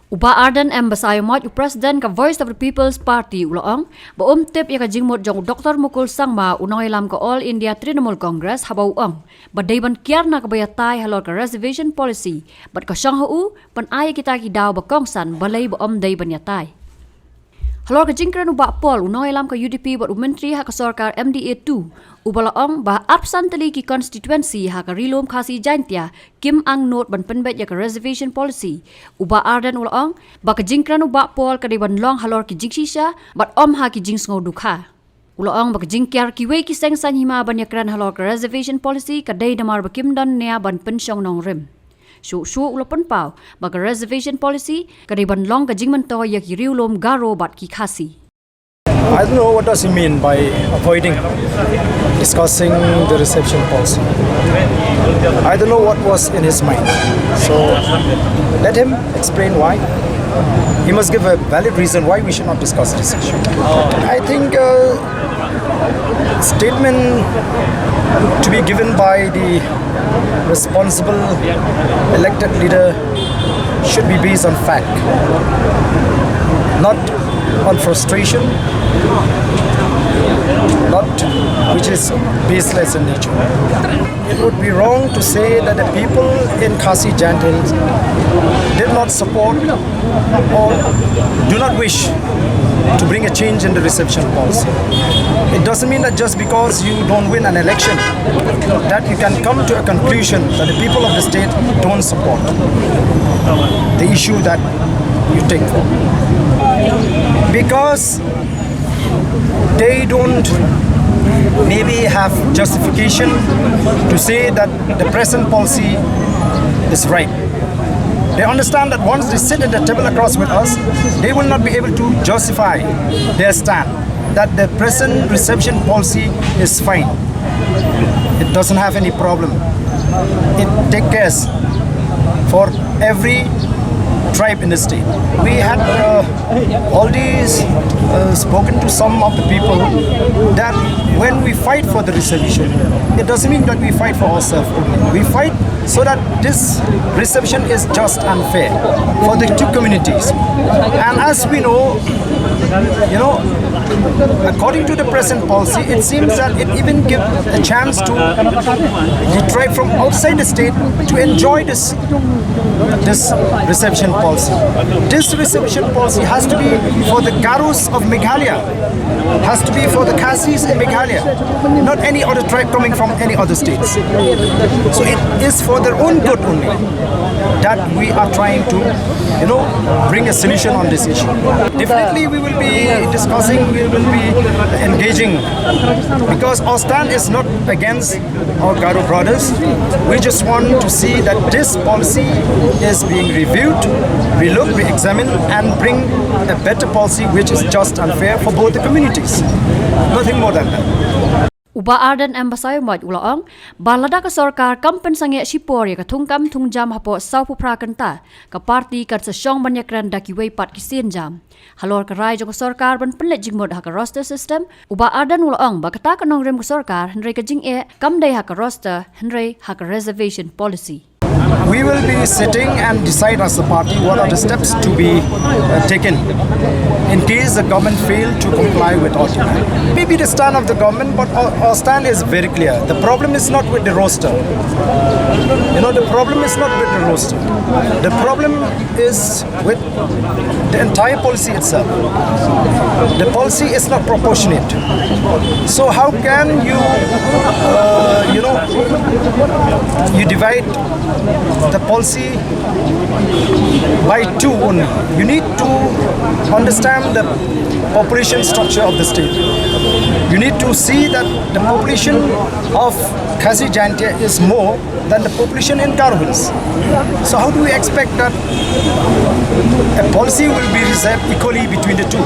Uba Ardent Embassy Mot President ka Voice of the People's Party uloong ba tip ya ka jingmot jong Dr Mukul sangma unong ilam ka All India Trinamool Congress habauang ba dayban kiar na kabayatay halor ka Reservation Policy bat ka siyang hau pan ay kita ki daw ba kongsan balei ba dayban yatay. Halor ka jingkran uba Paul unong ilam ka UDP bat menteri ha ka sarkar MDA 2 ubalaong ba absently ki constituency ha ka rilom khasi jantia kim ang note ban penbet ya ka Reservation Policy uba Ardent ulaong ba ka jingkran uba Paul ka deban long halor ki jingsisha bat ha ki jingsngau dukha ulaong ba ka jingkyar ki wei ki sengsan hima ban yakran halor ka Reservation Policy ka day damar ba kim don nia ban pensyong nong rim Shu ulapan pau ba ka Reservation Policy ka deban long ka jingman to ya ki rilom garo bat ki khasi. I don't know what does he mean by avoiding discussing the reception policy. I don't know what was in his mind. So let him explain why. He must give a valid reason why we should not discuss this issue. I think statement to be given by the responsible elected leader should be based on fact, not on frustration, not which is baseless in nature. It would be wrong to say that the people in Khasi Jantin did not support or do not wish to bring a change in the reception policy. It doesn't mean that just because you don't win an election that you can come to a conclusion that the people of the state don't support the issue that you take for. Because they don't maybe have justification to say that the present policy is right. They understand that once they sit at the table across with us, they will not be able to justify their stand that the present reception policy is fine. It doesn't have any problem. It takes care for every tribe in the state. We had already spoken to some of the people that when we fight for the reservation, it doesn't mean that we fight for ourselves only. We fight so that this reception is just and fair for the two communities. And as we know, according to the present policy, it seems that it even gives a chance to the tribe from outside the state to enjoy this reception policy. This reception policy has to be for the Kyrwohs of Meghalaya, has to be for the Khasis in Meghalaya, not any other tribe coming from any other states. So it is for their own good only that we are trying to, bring a solution on this issue. Definitely we will be discussing, we will be engaging, because our stand is not against our Garo brothers. We just want to see that this policy is being reviewed, relooked, re-examined, and bring a better policy which is just and fair for both the communities. Nothing more than that. Uba Ardent Embassy Mot ulaong balada ka sarkar kampen sange sipor ya ka thungkam thungjam hapo saupu prakanta ka party ka sa Shillong Mail da ki wei pat ki sin jam halor ka rai jong sarkar ban penlet jingmod ha ka roster system Uba Ardent ulaong ba kata ka nong rem ka sarkar henry ka jing kam dai ha ka roster henry ha ka Reservation Policy. We will be sitting and decide as a party what are the steps to be taken in case the government fail to comply with our demand. Maybe the stand of the government, but our stand is very clear. The problem is not with the roster. The problem is not with the roster. The problem is with the entire policy itself. The policy is not proportionate. So how can you, you divide the policy by two only? You need to understand the population structure of the state. You need to see that the population of Khasi Jantia is more than the population in Kyrwoh. So how do we expect that a policy will be reserved equally between the two?